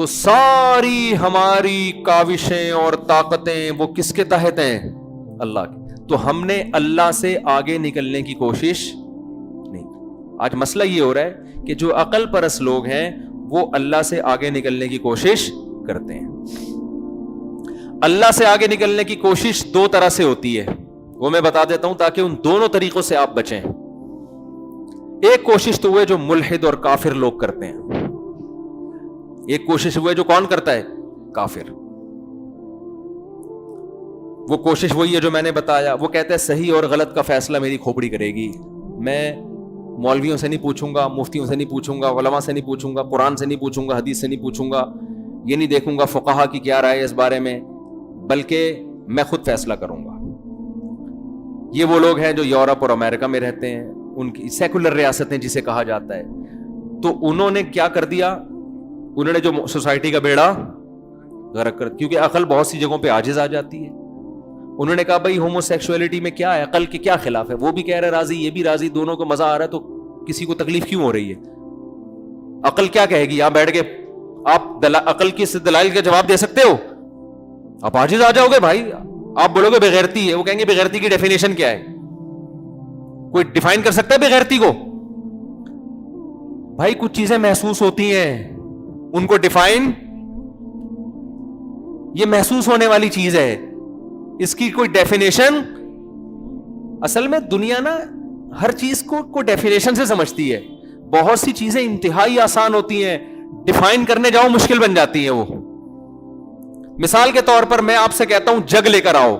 تو ساری ہماری کاوشیں اور طاقتیں وہ کس کے تحت ہیں؟ اللہ کی. تو ہم نے اللہ سے آگے نکلنے کی کوشش نہیں. آج مسئلہ یہ ہو رہا ہے کہ جو عقل پرست لوگ ہیں وہ اللہ سے آگے نکلنے کی کوشش کرتے ہیں. اللہ سے آگے نکلنے کی کوشش دو طرح سے ہوتی ہے, وہ میں بتا دیتا ہوں تاکہ ان دونوں طریقوں سے آپ بچیں. ایک کوشش تو وہ جو ملحد اور کافر لوگ کرتے ہیں, ایک کوشش وہ جو کون کرتا ہے؟ کافر. وہ کوشش وہی ہے جو میں نے بتایا, وہ کہتا ہے صحیح اور غلط کا فیصلہ میری کھوپڑی کرے گی, میں مولویوں سے نہیں پوچھوں گا, مفتیوں سے نہیں پوچھوں گا, علماء سے نہیں پوچھوں گا, قرآن سے نہیں پوچھوں گا, حدیث سے نہیں پوچھوں گا, یہ نہیں دیکھوں گا فقہا کی کیا رائے ہے اس بارے میں, بلکہ میں خود فیصلہ کروں گا. یہ وہ لوگ ہیں جو یورپ اور امریکہ میں رہتے ہیں, ان کی سیکولر ریاستیں جسے کہا جاتا ہے. تو انہوں نے کیا کر دیا, انہوں نے جو سوسائٹی کا بیڑا غرق کر, کیونکہ عقل بہت سی جگہوں پہ عاجز آ جاتی ہے. انہوں نے کہا بھائی ہومو سیکسولیٹی میں کیا ہے, عقل کے کیا خلاف ہے, وہ بھی کہہ رہے راضی, یہ بھی راضی, دونوں کو مزہ آ رہا ہے, تو کسی کو تکلیف کیوں ہو رہی ہے؟ عقل کیا کہے گی؟ آپ بیٹھ کے آپ عقل کی دلائل کا جواب دے سکتے ہو؟ آپ عاجز آ جاؤ گے بھائی. آپ بولو گے بغیرتی ہے, وہ کہیں گے بغیرتی کی ڈیفینیشن کیا ہے؟ کوئی ڈیفائن کر سکتا ہے بغیرتی کو؟ بھائی کچھ چیزیں محسوس ہوتی ہیں, ان کو ڈیفائن, یہ محسوس ہونے والی چیز ہے, اس کی کوئی ڈیفینیشن. اصل میں دنیا نا ہر چیز کو ڈیفینیشن سے سمجھتی ہے. بہت سی چیزیں انتہائی آسان ہوتی ہیں, ڈیفائن کرنے جاؤ مشکل بن جاتی ہیں. وہ مثال کے طور پر میں آپ سے کہتا ہوں جگ لے کر آؤ,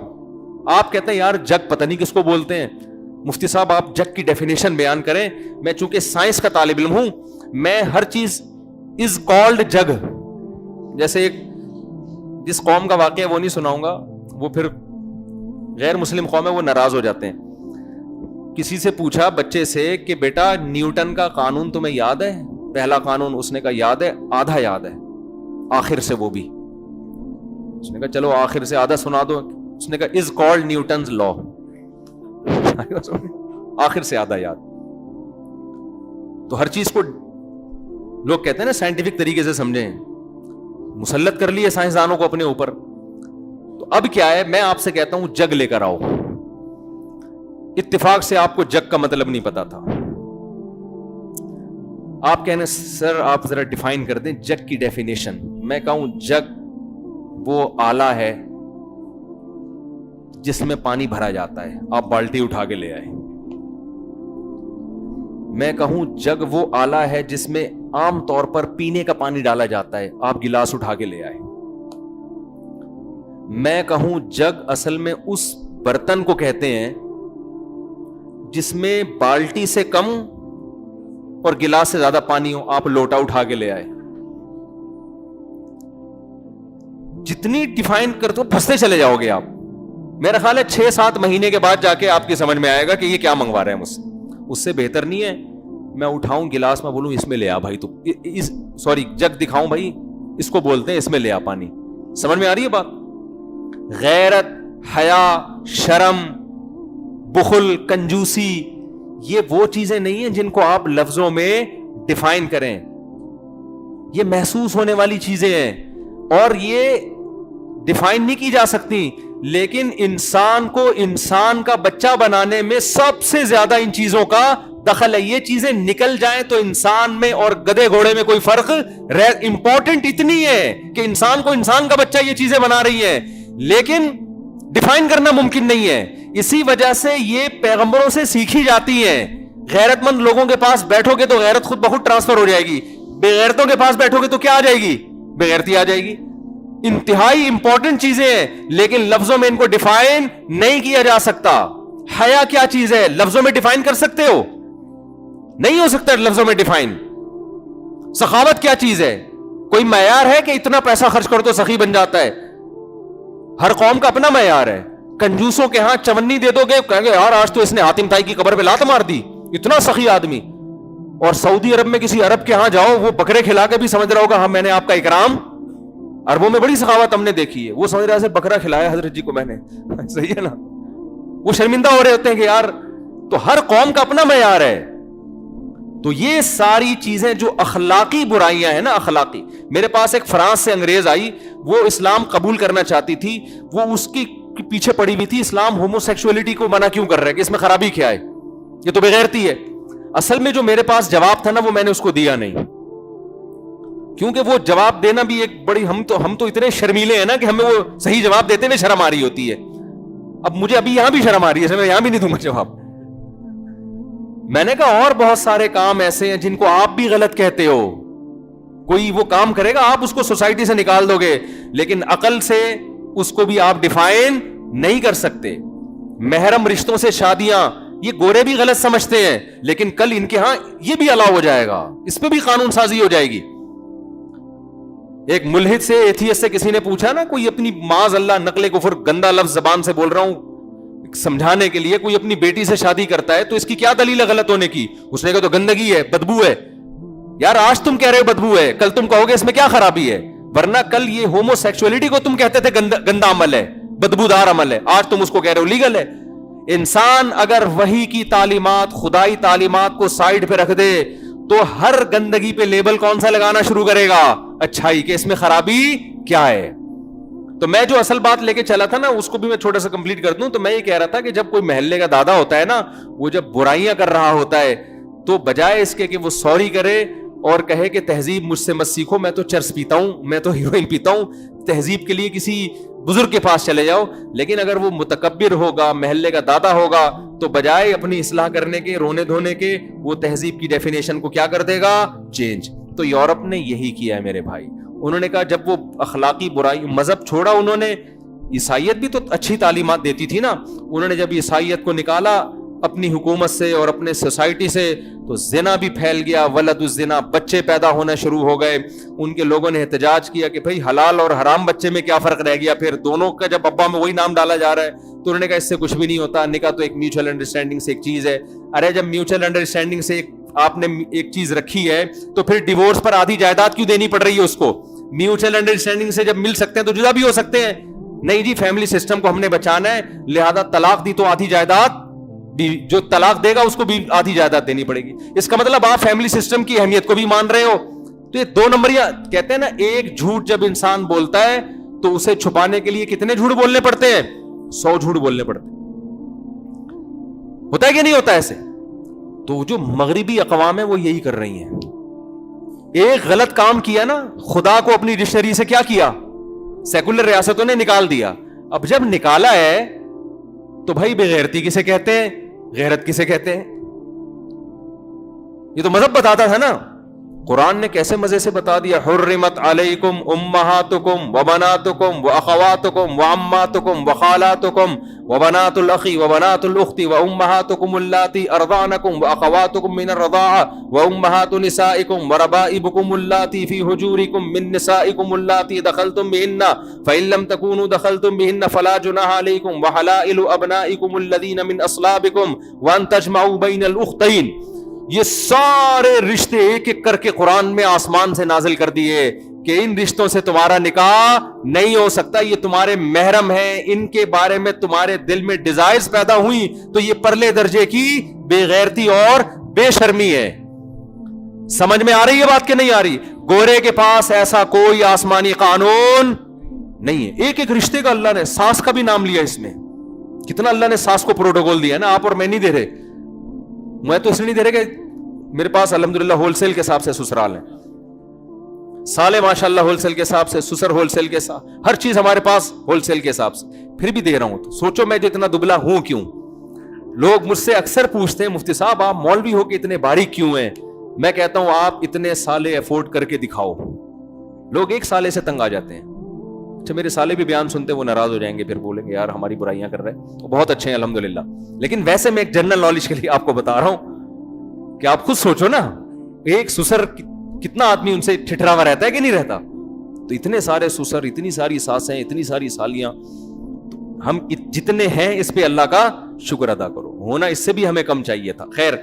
آپ کہتے ہیں یار جگ پتہ نہیں کس کو بولتے ہیں, مفتی صاحب آپ جگ کی ڈیفینیشن بیان کریں. میں چونکہ سائنس کا طالب علم ہوں, میں ہر چیز از کالڈ جگ, جیسے ایک جس قوم کا واقعہ وہ نہیں سناؤں گا, وہ پھر غیر مسلم قوم ہے, وہ ناراض ہو جاتے ہیں. کسی سے پوچھا بچے سے کہ بیٹا نیوٹن کا قانون تمہیں یاد ہے؟ پہلا قانون. اس نے کہا یاد ہے, آدھا یاد ہے, آخر سے وہ بھی. اس نے کہا چلو آخر سے آدھا سنا دو. اس نے کہا از کالڈ نیوٹنز لا, آخر سے آدھا یاد. تو ہر چیز کو لوگ کہتے ہیں نا سائنٹیفک طریقے سے سمجھیں, مسلط کر لیے سائنسدانوں کو اپنے اوپر. تو اب کیا ہے, میں آپ سے کہتا ہوں جگ لے کر آؤ. اتفاق سے آپ کو جگ کا مطلب نہیں پتا تھا. آپ کہنے سر آپ ذرا ڈیفائن کر دیں جگ کی ڈیفینیشن. میں کہوں جگ وہ آلہ ہے جس میں پانی بھرا جاتا ہے, آپ بالٹی اٹھا کے لے آئے. میں کہوں جگ وہ آلہ ہے جس میں عام طور پر پینے کا پانی ڈالا جاتا ہے, آپ گلاس اٹھا کے لے آئے. میں کہوں جگ اصل میں اس برتن کو کہتے ہیں جس میں بالٹی سے کم اور گلاس سے زیادہ پانی ہو, آپ لوٹا اٹھا کے لے آئے. جتنی ڈیفائن کرتے ہو پھنستے چلے جاؤ گے آپ. میرا خیال ہے 6-7 مہینے کے بعد جا کے آپ کی سمجھ میں آئے گا کہ یہ کیا منگوا رہے ہیں مجھ سے. اس سے بہتر نہیں ہے میں اٹھاؤں گلاس میں بولوں اس میں لے آ بھائی, تو سوری جگ دکھاؤں بھائی اس کو بولتے ہیں اس میں لے آ پانی. سمجھ میں آ رہی ہے بات؟ غیرت, حیا, شرم, بخل, کنجوسی, یہ وہ چیزیں نہیں ہیں جن کو آپ لفظوں میں ڈیفائن کریں. یہ محسوس ہونے والی چیزیں ہیں اور یہ ڈیفائن نہیں کی جا سکتی. لیکن انسان کو انسان کا بچہ بنانے میں سب سے زیادہ ان چیزوں کا دخل ہے. یہ چیزیں نکل جائیں تو انسان میں اور گدھے گھوڑے میں کوئی فرق امپورٹنٹ اتنی ہے کہ انسان کو انسان کا بچہ یہ چیزیں بنا رہی ہیں, لیکن ڈیفائن کرنا ممکن نہیں ہے. اسی وجہ سے یہ پیغمبروں سے سیکھی جاتی ہیں. غیرت مند لوگوں کے پاس بیٹھو گے تو غیرت خود بخود ٹرانسفر ہو جائے گی, بے غیرتوں کے پاس بیٹھو گے تو کیا آ جائے گی؟ بے غیرتی آ جائے گی. انتہائی امپورٹنٹ چیزیں ہیں لیکن لفظوں میں ان کو ڈیفائن نہیں کیا جا سکتا. حیا کیا چیز ہے لفظوں میں ڈیفائن کر سکتے ہو؟ نہیں ہو سکتا لفظوں میں ڈیفائن. سخاوت کیا چیز ہے؟ کوئی معیار ہے کہ اتنا پیسہ خرچ کرو تو سخی بن جاتا ہے؟ ہر قوم کا اپنا معیار ہے. کنجوسوں کے ہاں چونی دے دو گے, کہیں گے یار آج تو اس نے حاتم طائی کی قبر پہ لات مار دی, اتنا سخی آدمی. اور سعودی عرب میں کسی عرب کے ہاں جاؤ, وہ بکرے کھلا کے بھی سمجھ رہا ہوگا ہاں میں نے آپ کا اکرام. عربوں میں بڑی سخاوت ہم نے دیکھی ہے, وہ سمجھ رہا ہے بکرا کھلایا حضرت جی کو میں نے, صحیح ہے نا. وہ شرمندہ ہو رہے ہوتے ہیں کہ یار, تو ہر قوم کا اپنا معیار ہے. تو یہ ساری چیزیں جو اخلاقی برائیاں ہیں نا, اخلاقی. میرے پاس ایک فرانس سے انگریز آئی, وہ اسلام قبول کرنا چاہتی تھی, وہ اس کی پیچھے پڑی ہوئی تھی اسلام ہومو سیکسولیٹی کو منع کیوں کر رہا ہے, کہ اس میں خرابی کیا ہے, یہ تو بغیرتی ہے. اصل میں جو میرے پاس جواب تھا نا وہ میں نے اس کو دیا نہیں, کیونکہ وہ جواب دینا بھی ایک بڑی, ہم تو اتنے شرمیلے ہیں نا کہ ہمیں وہ صحیح جواب دیتے ہوئے شرم آ رہی ہوتی ہے. اب مجھے ابھی یہاں بھی شرم آ رہی ہے, میں یہاں بھی نہیں دوں گا جواب. میں نے کہا اور بہت سارے کام ایسے ہیں جن کو آپ بھی غلط کہتے ہو, کوئی وہ کام کرے گا آپ اس کو سوسائٹی سے نکال دو گے, لیکن عقل سے اس کو بھی آپ ڈیفائن نہیں کر سکتے. محرم رشتوں سے شادیاں, یہ گورے بھی غلط سمجھتے ہیں, لیکن کل ان کے ہاں یہ بھی الاؤ ہو جائے گا, اس پہ بھی قانون سازی ہو جائے گی. ایک ملحد سے, ایتھیسٹ سے کسی نے پوچھا نا, کوئی اپنی معاذ اللہ نقل کفر گندا لفظ زبان سے بول رہا ہوں سمجھانے کے لیے, کوئی اپنی بیٹی سے شادی کرتا ہے تو اس کی کیا دلیل ہے غلط ہونے کی؟ اس نے کہا تو گندگی ہے, بدبو ہے. یار آج تم کہہ رہے ہو بدبو ہے, کل تم کہو گے اس میں کیا خرابی ہے, ورنہ کل یہ ہومو سیکسولیٹی کو تم کہتے تھے گندا عمل ہے, بدبودار عمل ہے, آج تم اس کو کہہ رہے ہو لیگل ہے. انسان اگر وحی کی تعلیمات, خدائی تعلیمات کو سائیڈ پہ رکھ دے تو ہر گندگی پہ لیبل کون سا لگانا شروع کرے گا؟ اچھائی, کہ اس میں خرابی کیا ہے. تو میں جو اصل بات لے کے چلا تھا نا اس کو بھی میں چھوٹا سا کمپلیٹ کر دوں. تو میں یہ کہہ رہا تھا کہ جب کوئی محلے کا دادا ہوتا ہے نا, وہ جب برائیاں کر رہا ہوتا ہے تو بجائے اس کے کہ وہ سوری کرے اور کہے کہ تہذیب مجھ سے مت سیکھو, میں تو چرس پیتا ہوں, میں تو ہیروئن پیتا ہوں, تہذیب کے لیے کسی بزرگ کے پاس چلے جاؤ. لیکن اگر وہ متکبر ہوگا, محلے کا دادا ہوگا, تو بجائے اپنی اصلاح کرنے کے, رونے دھونے کے, وہ تہذیب کی ڈیفینیشن کو کیا کر دے گا؟ چینج. تو یورپ نے یہی کیا ہے میرے بھائی. انہوں نے کہا جب وہ اخلاقی برائی, مذہب چھوڑا انہوں نے, عیسائیت بھی تو اچھی تعلیمات دیتی تھی نا, انہوں نے جب عیسائیت کو نکالا اپنی حکومت سے اور اپنے سوسائٹی سے تو زنا بھی پھیل گیا, ولد الزنا, بچے پیدا ہونا شروع ہو گئے. ان کے لوگوں نے احتجاج کیا کہ بھئی حلال اور حرام بچے میں کیا فرق رہ گیا, پھر دونوں کا جب ابا میں وہی نام ڈالا جا رہا ہے. تو انہوں نے کہا اس سے کچھ بھی نہیں ہوتا, نکاح تو ایک میوچل انڈرسٹینڈنگ سے ایک چیز ہے. ارے جب میوچل انڈرسٹینڈنگ سے آپ نے ایک چیز رکھی ہے تو پھر ڈیورس پر آدھی جائیداد کیوں دینی پڑ رہی ہے اس کو؟ میوچل انڈرسٹینڈنگ سے جب مل سکتے ہیں تو جدا بھی ہو سکتے ہیں. نہیں جی, فیملی سسٹم کو ہم نے بچانا ہے, لہذا طلاق دی تو آدھی جائیداد, جو طلاق دے گا اس کو بھی آدھی جائیداد دینی پڑے گی. اس کا مطلب آپ فیملی سسٹم کی اہمیت کو بھی مان رہے ہو. تو یہ دو نمبریاں کہتے ہیں نا, ایک جھوٹ جب انسان بولتا ہے تو اسے چھپانے کے لیے کتنے جھوٹ بولنے پڑتے ہیں؟ 100 جھوٹ بولنے پڑتے ہیں. ہوتا ہے کہ نہیں ہوتا ایسے؟ تو جو مغربی اقوام ہیں وہ یہی کر رہی ہیں. ایک غلط کام کیا نا, خدا کو اپنی ڈکشنری سے کیا کیا؟ سیکولر ریاستوں نے نکال دیا. اب جب نکالا ہے تو بھائی بے غیرتی کسے کہتے ہیں, غیرت کسے کہتے ہیں؟ یہ تو مذہب بتاتا تھا نا. قرآن نے کیسے مزے سے بتا دیا, حرمت علیکم امہاتکم وبناتکم واخواتکم وعماتکم وخالاتکم وبنات الاخی وبنات الاخت وامہاتکم اللاتی ارضعنکم واخواتکم من الرضاعہ وامہات نسائکم وربائبکم اللاتی فی حجورکم من نسائکم اللاتی دخلتم بہن فإن لم تکونوا دخلتم بہن فلا جناح علیکم وحلائل ابنائکم الذین من اصلابکم وان تجمعوا بین الاختین. یہ سارے رشتے ایک ایک کر کے قرآن میں آسمان سے نازل کر دیے کہ ان رشتوں سے تمہارا نکاح نہیں ہو سکتا, یہ تمہارے محرم ہیں, ان کے بارے میں تمہارے دل میں ڈیزائرز پیدا ہوئی تو یہ پرلے درجے کی بے غیرتی اور بے شرمی ہے. سمجھ میں آ رہی ہے بات کہ نہیں آ رہی؟ گورے کے پاس ایسا کوئی آسمانی قانون نہیں ہے. ایک ایک رشتے کا اللہ نے, ساس کا بھی نام لیا اس میں, کتنا اللہ نے ساس کو پروٹوکول دیا نا. آپ اور میں نہیں دے رہے, میں تو اس لیے نہیں دے رہے کہ میرے پاس الحمدللہ ہول سیل کے حساب سے سسرال ہیں, سالے ماشاءاللہ ہول سیل کے حساب سے, سسر ہول سیل کے حساب, ہر چیز ہمارے پاس ہول سیل کے حساب سے, پھر بھی دے رہا ہوں. تو سوچو میں جو اتنا دبلا ہوں کیوں. لوگ مجھ سے اکثر پوچھتے ہیں مفتی صاحب آپ مولوی ہو کے اتنے باریک کیوں ہیں؟ میں کہتا ہوں آپ اتنے سالے افورڈ کر کے دکھاؤ. لوگ ایک سالے سے تنگ آ جاتے ہیں. اچھا میرے سالے بھی بیان سنتے وہ ناراض ہو جائیں گے, پھر بولیں گے یار ہماری برائیاں کر رہے ہیں. بہت اچھے ہیں الحمدللہ, لیکن ویسے میں ایک جنرل نالج کے لیے آپ کو بتا رہا ہوں کہ آپ خود سوچو نا, ایک سسر کتنا آدمی ان سے ٹھٹرا ہوا رہتا ہے کہ نہیں رہتا. تو اتنے سارے سسر, اتنی ساری ساسیں, اتنی ساری سالیاں, ہم جتنے ہیں اس پہ اللہ کا شکر ادا کرو. ہونا اس سے بھی ہمیں کم چاہیے تھا. خیر,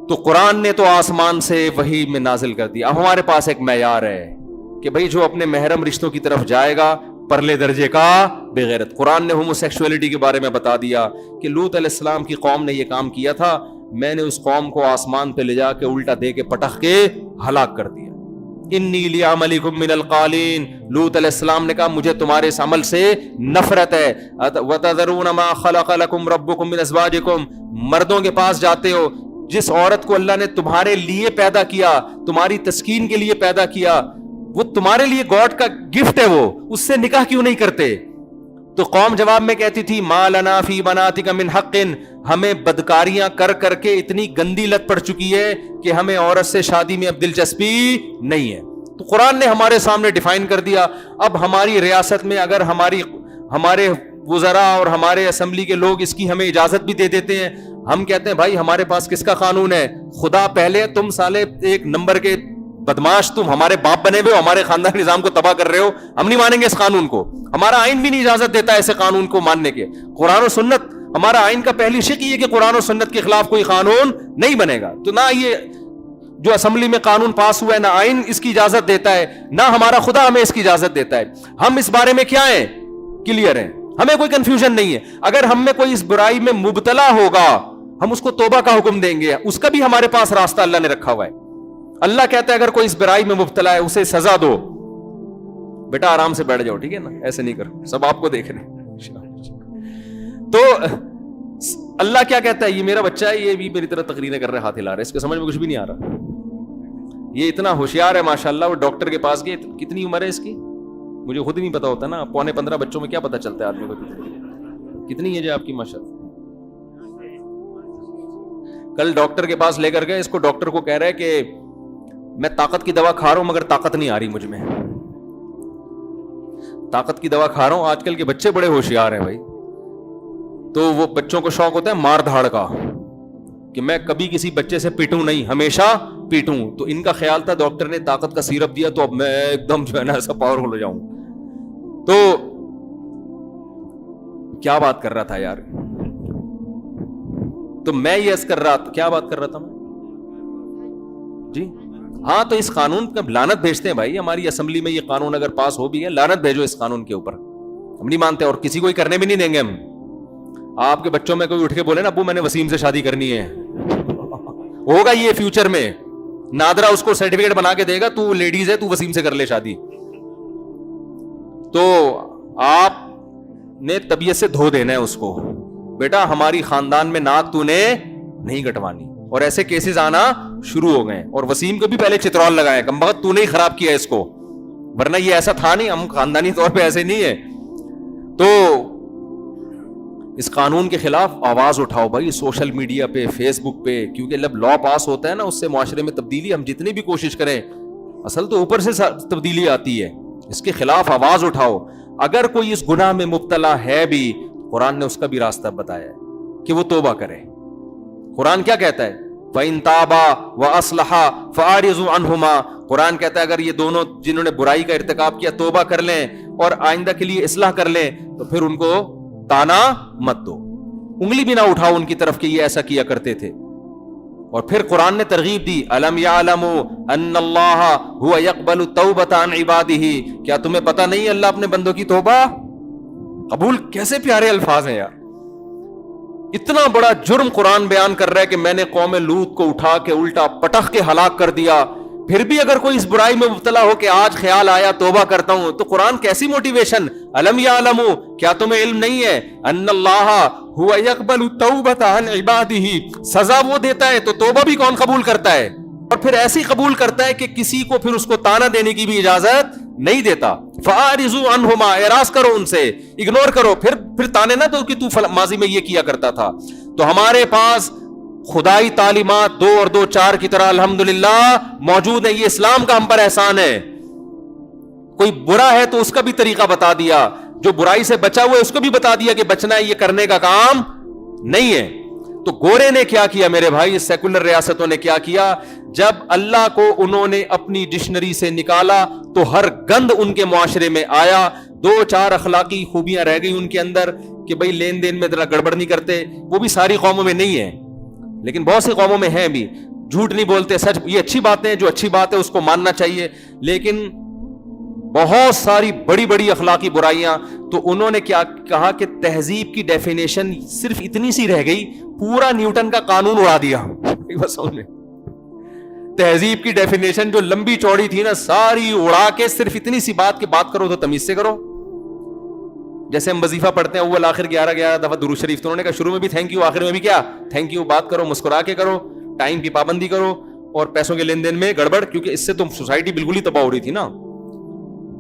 تو قرآن نے تو آسمان سے وحی میں نازل کر دیا. اب ہمارے پاس ایک معیار ہے کہ بھئی جو اپنے محرم رشتوں کی طرف جائے گا پرلے درجے کا بے غیرت. قرآن نے ہومو سیکسولیٹی کے بارے میں بتا دیا کہ لوط علیہ السلام کی قوم نے یہ کام کیا تھا. میں نے اس قوم کو آسمان پہ لے جا کے الٹا دے کے پٹخ کے ہلاک کر دیا. انی لعملکم من القالین، لوط علیہ السلام نے کہا مجھے تمہارے اس عمل سے نفرت ہے. وتذرون ما خلق لکم ربکم من ازواجکم، مردوں کے پاس جاتے ہو جس عورت کو اللہ نے تمہارے لیے پیدا کیا، تمہاری تسکین کے لیے پیدا کیا، وہ تمہارے لیے گاڈ کا گفٹ ہے، وہ اس سے نکاح کیوں نہیں کرتے؟ تو قوم جواب میں کہتی تھی ما لنا فی بناتک من حق، ہمیں بدکاریاں کر کر کے اتنی گندی لت پڑ چکی ہے کہ ہمیں عورت سے شادی میں اب دلچسپی نہیں ہے. تو قرآن نے ہمارے سامنے ڈیفائن کر دیا. اب ہماری ریاست میں اگر ہمارے وزراء اور ہمارے اسمبلی کے لوگ اس کی ہمیں اجازت بھی دے دیتے ہیں، ہم کہتے ہیں بھائی ہمارے پاس کس کا قانون ہے؟ خدا پہلے، تم سالے ایک نمبر کے بدماش، تم ہمارے باپ بنے ہوئے ہو، ہمارے خاندان نظام کو تباہ کر رہے ہو، ہم نہیں مانیں گے اس قانون کو. ہمارا آئین بھی نہیں اجازت دیتا ایسے قانون کو ماننے کے. قرآن و سنت، ہمارا آئین کا پہلی شق یہ کہ قرآن و سنت کے خلاف کوئی قانون نہیں بنے گا. تو نہ یہ جو اسمبلی میں قانون پاس ہوا ہے، نہ آئین اس کی اجازت دیتا ہے، نہ ہمارا خدا ہمیں اس کی اجازت دیتا ہے. ہم اس بارے میں کیا ہیں؟ کلیئر ہیں، ہمیں کوئی کنفیوژن نہیں ہے. اگر ہم میں کوئی اس برائی میں مبتلا ہوگا، ہم اس کو توبہ کا حکم دیں گے، اس کا بھی ہمارے پاس راستہ اللہ نے رکھا ہوا ہے. اللہ کہتا ہے اگر کوئی اس برائی میں مبتلا ہے اسے سزا دو. بیٹا آرام سے بیٹھ جاؤ، ٹھیک ہے نا، ایسے نہیں کرو، سب آپ کو دیکھ رہے ہیں. تو اللہ کیا کہتا ہے؟ یہ میرا بچہ ہے، یہ بھی میری طرح تقریریں کر رہے، ہاتھ ہلا رہے، اس کے سمجھ میں کچھ بھی نہیں آ رہا. یہ اتنا ہوشیار ہے ماشاءاللہ. وہ ڈاکٹر کے پاس گئے، کتنی عمر ہے اس کی مجھے خود ہی نہیں پتا ہوتا نا. 14.5 بچوں میں کیا پتا چلتا ہے آدمی کو کتنی ایج ہے آپ کی ماشاءاللہ. کل ڈاکٹر کے پاس لے کر گئے، اس کو ڈاکٹر کو کہہ رہے کہ میں طاقت کی دوا کھا رہا ہوں مگر طاقت نہیں آ رہی مجھ میں، طاقت کی دوا کھا رہا ہوں. آج کل کے بچے بڑے ہوشیار ہیں بھائی. تو وہ بچوں کو شوق ہوتا ہے مار دھاڑ کا، کہ میں کبھی کسی بچے سے پیٹوں نہیں، ہمیشہ پیٹوں. تو ان کا خیال تھا ڈاکٹر نے طاقت کا سیرپ دیا تو اب میں ایک دم جو ہے نا ایسا پاورفل ہو جاؤں. تو کیا بات کر رہا تھا یار؟ تو میں یہ کر رہا تھا، کیا بات کر رہا تھا میں جی؟ ہاں، تو اس قانون کا لعنت بھیجتے ہیں بھائی. ہماری اسمبلی میں یہ قانون اگر پاس ہو بھی ہے، لعنت بھیجو اس قانون کے اوپر. ہم نہیں مانتے اور کسی کو کرنے بھی نہیں دیں گے ہم. آپ کے بچوں میں کوئی اٹھ کے بولے نا ابو میں نے وسیم سے شادی کرنی ہے، ہوگا یہ فیوچر میں. نادرا اس کو سرٹیفکیٹ بنا کے دے گا تو لیڈیز ہے، تو وسیم سے کر لے شادی. تو آپ نے طبیعت سے دھو دینا ہے اس کو، بیٹا ہماری خاندان میں ناک تو نے نہیں کٹوانی. اور ایسے کیسز آنا شروع ہو گئے. اور وسیم کو بھی پہلے چترول لگائے، کم بخت تو نے ہی خراب کیا اس کو، ورنہ یہ ایسا تھا نہیں، ہم خاندانی طور پہ ایسے نہیں ہے. تو اس قانون کے خلاف آواز اٹھاؤ بھائی، سوشل میڈیا پہ، فیس بک پہ، کیونکہ جب لا پاس ہوتا ہے نا اس سے معاشرے میں تبدیلی، ہم جتنی بھی کوشش کریں اصل تو اوپر سے تبدیلی آتی ہے. اس کے خلاف آواز اٹھاؤ. اگر کوئی اس گناہ میں مبتلا ہے بھی، قرآن نے اس کا بھی راستہ بتایا ہے کہ وہ توبہ کرے. قرآن کیا کہتا ہے؟ فَإِن تَابَا وَأَصْلَحَا فَأَعْرِضُوا عَنْهُمَا. قرآن کہتا ہے اگر یہ دونوں جنہوں نے برائی کا ارتکاب کیا توبہ کر لیں اور آئندہ کے لیے اصلاح کر لیں تو پھر ان کو تانا مت دو، انگلی بھی نہ اٹھاؤ ان کی طرف کہ یہ ایسا کیا کرتے تھے. اور پھر قرآن نے ترغیب دی، أَلَمْ يَعْلَمُوا أَنَّ اللَّهَ هُوَ يَقْبَلُ التَّوْبَةَ عَنْ عِبَادِهِ. کیا تمہیں پتہ نہیں اللہ اپنے بندوں کی توبہ قبول؟ کیسے پیارے الفاظ ہیں یار. اتنا بڑا جرم قرآن بیان کر رہا ہے کہ میں نے قوم لوط کو اٹھا کے الٹا پٹخ کے ہلاک کر دیا. پھر بھی اگر کوئی اس برائی میں مبتلا ہو کہ آج خیال آیا توبہ کرتا ہوں، تو قرآن کیسی موٹیویشن. الم یعلموا، کیا تمہیں علم نہیں ہے، ان اللہ هو یقبل التوبۃ عن عبادہ، سزا وہ دیتا ہے تو توبہ بھی کون قبول کرتا ہے، اور پھر ایسی قبول کرتا ہے کہ کسی کو پھر اس کو تانا دینے کی بھی اجازت نہیں دیتا. فاعرضوا عنہما، اعراض کرو ان سے، اگنور کرو، پھر تانے نہ دو کہ تو ماضی میں یہ کیا کرتا تھا. تو ہمارے پاس خدائی تعلیمات 2 اور 2 4 کی طرح الحمدللہ موجود ہے. یہ اسلام کا ہم پر احسان ہے. کوئی برا ہے تو اس کا بھی طریقہ بتا دیا، جو برائی سے بچا ہوا ہے اس کو بھی بتا دیا کہ بچنا ہے، یہ کرنے کا کام نہیں ہے. تو گورے نے کیا کیا میرے بھائی، سیکولر ریاستوں نے کیا کیا، جب اللہ کو انہوں نے اپنی ڈکشنری سے نکالا تو ہر گند ان کے معاشرے میں آیا. 2 4 اخلاقی خوبیاں رہ گئی ان کے اندر کہ بھئی لین دین میں ذرا گڑبڑ نہیں کرتے. وہ بھی ساری قوموں میں نہیں ہے لیکن بہت سی قوموں میں ہیں بھی. جھوٹ نہیں بولتے، سچ. یہ اچھی باتیں، جو اچھی بات ہے اس کو ماننا چاہیے، لیکن بہت ساری بڑی بڑی اخلاقی برائیاں. تو انہوں نے کیا کہا کہ تہذیب کی ڈیفینیشن صرف اتنی سی رہ گئی, پورا نیوٹن کا قانون اڑا دیا. بس تہذیب کی ڈیفینیشن جو لمبی چوڑی تھی نا, ساری اڑا کے صرف اتنی سی بات کی بات کرو تو تمیز سے کرو. جیسے ہم وظیفہ پڑھتے ہیں اول آخر 11 دفعہ درود شریف, تو انہوں نے کہا شروع میں بھی تھینک یو, آخر میں بھی کیا تھینک یو. بات کرو مسکرا کے کرو, ٹائم کی پابندی کرو, اور پیسوں کے لین دین میں گڑبڑ, کیونکہ اس سے تو سوسائٹی بالکل ہی تباہ ہو رہی تھی نا.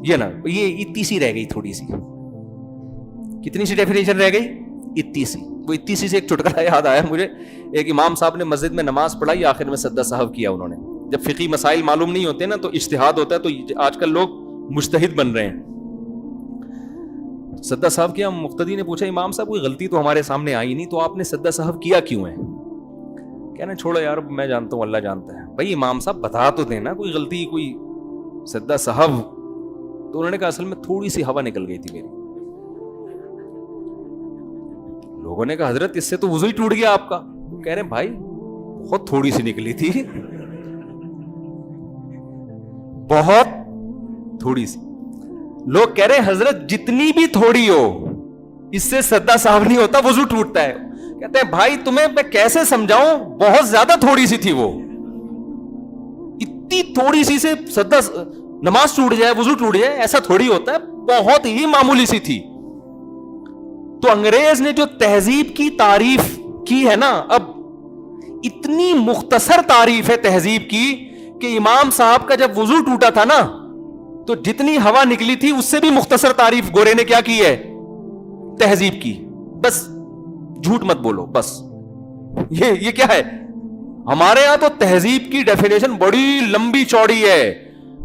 یہ نا یہ اتنی سی رہ گئی, تھوڑی سی. کتنی سی ڈیفینیشن رہ گئی؟ اتنی سی. وہ اتنی سی سے ایک چٹکلا یاد آیا مجھے. ایک امام صاحب نے مسجد میں نماز پڑھائی, آخر میں سجدہ سہو کیا انہوں نے. جب فقہی مسائل معلوم نہیں ہوتے نا تو اجتہاد ہوتا ہے, تو آج کل لوگ مجتہد بن رہے ہیں. سجدہ سہو کیا. مقتدی نے پوچھا امام صاحب کوئی غلطی تو ہمارے سامنے آئی نہیں, تو آپ نے سجدہ سہو کیا کیوں ہے؟ کہنا چھوڑو یار, میں جانتا ہوں, اللہ جانتا ہے. بھائی امام صاحب بتا تو دینا کوئی غلطی, کوئی سجدہ سہو. تو انہوں نے کہا اصل میں تھوڑی سی ہوا نکل گئی تھی میری. لوگوں نے کہا حضرت اس سے تو وضو ہی ٹوٹ گیا آپ کا. کہہ رہے ہیں بھائی بہت تھوڑی سی نکلی تھی, بہت تھوڑی سی. لوگ کہہ رہے ہیں حضرت جتنی بھی تھوڑی ہو اس سے سجدہ سہو نہیں ہوتا, وضو ٹوٹتا ہے. کہتے ہیں بھائی تمہیں میں کیسے سمجھاؤں, بہت زیادہ تھوڑی سی تھی وہ. اتنی تھوڑی سی سے سجدہ نماز ٹوٹ جائے, وضو ٹوٹ جائے, ایسا تھوڑی ہوتا ہے, بہت ہی معمولی سی تھی. تو انگریز نے جو تہذیب کی تعریف کی ہے نا, اب اتنی مختصر تعریف ہے تہذیب کی کہ امام صاحب کا جب وضو ٹوٹا تھا نا تو جتنی ہوا نکلی تھی اس سے بھی مختصر تعریف گورے نے کیا کی ہے تہذیب کی. بس جھوٹ مت بولو, بس یہ کیا ہے. ہمارے یہاں تو تہذیب کی ڈیفینیشن بڑی لمبی چوڑی ہے.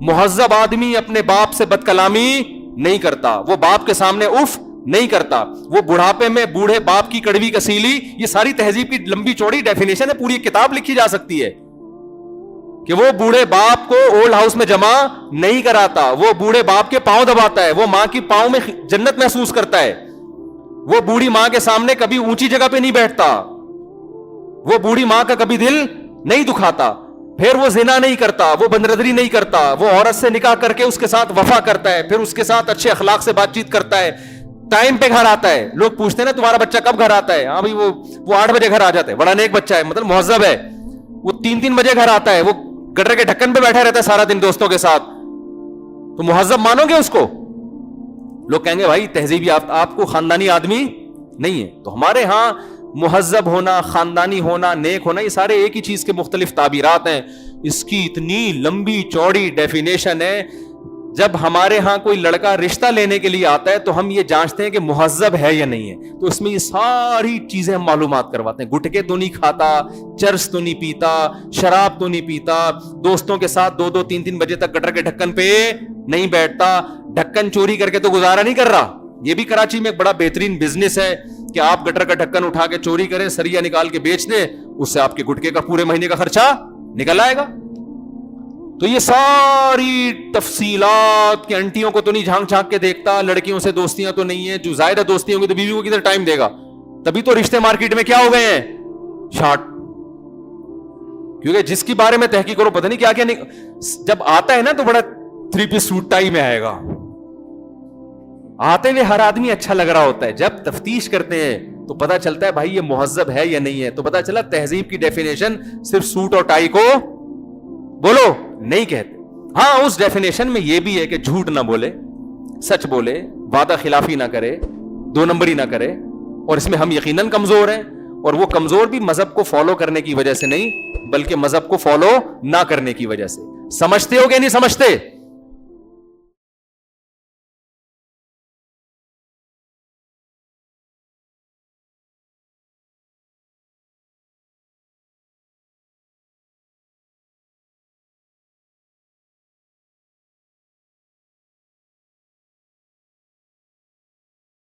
مہذب آدمی اپنے باپ سے بد کلامی نہیں کرتا, وہ باپ کے سامنے اف نہیں کرتا, وہ بڑھاپے میں بوڑھے باپ کی کڑوی کسیلی. یہ ساری تہذیب کی لمبی چوڑی ڈیفینیشن ہے, پوری کتاب لکھی جا سکتی ہے کہ وہ بوڑھے باپ کو اولڈ ہاؤس میں جمع نہیں کراتا, وہ بوڑھے باپ کے پاؤں دباتا ہے, وہ ماں کی پاؤں میں جنت محسوس کرتا ہے, وہ بوڑھی ماں کے سامنے کبھی اونچی جگہ پہ نہیں بیٹھتا, وہ بوڑھی ماں کا کبھی دل نہیں دکھاتا, پھر وہ زنا نہیں کرتا, وہ بندردری نہیں کرتا, وہ عورت سے نکاح کر کے اس کے ساتھ وفا کرتا ہے, پھر اس کے ساتھ اچھے اخلاق سے بات چیت کرتا ہے, ٹائم پہ گھر آتا ہے. لوگ پوچھتے ہیں نا تمہارا بچہ کب گھر آتا ہے؟ ہاں بھائی وہ 8 بجے گھر آ جاتا ہے, بڑا نیک بچہ ہے, مطلب مہذب ہے. وہ 3 بجے گھر آتا ہے, وہ گٹر کے ڈھکن پہ بیٹھا رہتا ہے سارا دن دوستوں کے ساتھ, تو مہذب مانو گے اس کو؟ لوگ کہیں گے بھائی تہذیبی آپ کو خاندانی آدمی نہیں ہے. تو ہمارے ہاں مہذب ہونا, خاندانی ہونا, نیک ہونا, یہ سارے ایک ہی چیز کے مختلف تعبیرات ہیں. اس کی اتنی لمبی چوڑی ڈیفینیشن ہے. جب ہمارے ہاں کوئی لڑکا رشتہ لینے کے لیے آتا ہے تو ہم یہ جانچتے ہیں کہ مہذب ہے یا نہیں ہے, تو اس میں یہ ساری چیزیں ہم معلومات کرواتے ہیں. گٹکے تو نہیں کھاتا, چرس تو نہیں پیتا, شراب تو نہیں پیتا, دوستوں کے ساتھ 2-2, 3-3 بجے تک گٹر کے ڈھکن پہ نہیں بیٹھتا, ڈھکن چوری کر کے تو گزارا نہیں کر رہا. یہ بھی کراچی میں ایک بڑا بہترین بزنس ہے کہ آپ گٹر کا ڈھکن اٹھا کے چوری کریں, سریا نکال کے بیچ دیں, اس سے آپ کے گٹکے کا پورے مہینے کا خرچہ نکل آئے گا. تو یہ ساری تفصیلات کہ انٹیوں کو تو نہیں جھانک جھانک کے دیکھتا, لڑکیوں سے دوستیاں تو نہیں ہے, جو زائدہ دوستی ہوں گی تو بیوی کو کدھر ٹائم دے گا. تبھی تو رشتے مارکیٹ میں کیا ہو گئے ہیں, شارٹ. کیونکہ جس کے بارے میں تحقیق کرو پتہ نہیں کیا کیا جب آتا ہے نا تو بڑا 3 پیس سوٹ ٹائی میں آئے گا. آتے ہوئے ہر آدمی اچھا لگ رہا ہوتا ہے, جب تفتیش کرتے ہیں تو پتا چلتا ہے بھائی یہ مہذب ہے یا نہیں ہے. تو پتا چلا تہذیب کی ڈیفینیشن صرف سوٹ اور ٹائی کو بولو نہیں کہتے. ہاں اس ڈیفینیشن میں یہ بھی ہے کہ جھوٹ نہ بولے, سچ بولے, وعدہ خلافی نہ کرے, 2 نمبری نہ کرے. اور اس میں ہم یقیناً کمزور ہیں, اور وہ کمزور بھی مذہب کو فالو کرنے کی وجہ سے نہیں بلکہ مذہب کو فالو نہ کرنے کی وجہ سے. سمجھتے ہو کہ نہیں سمجھتے؟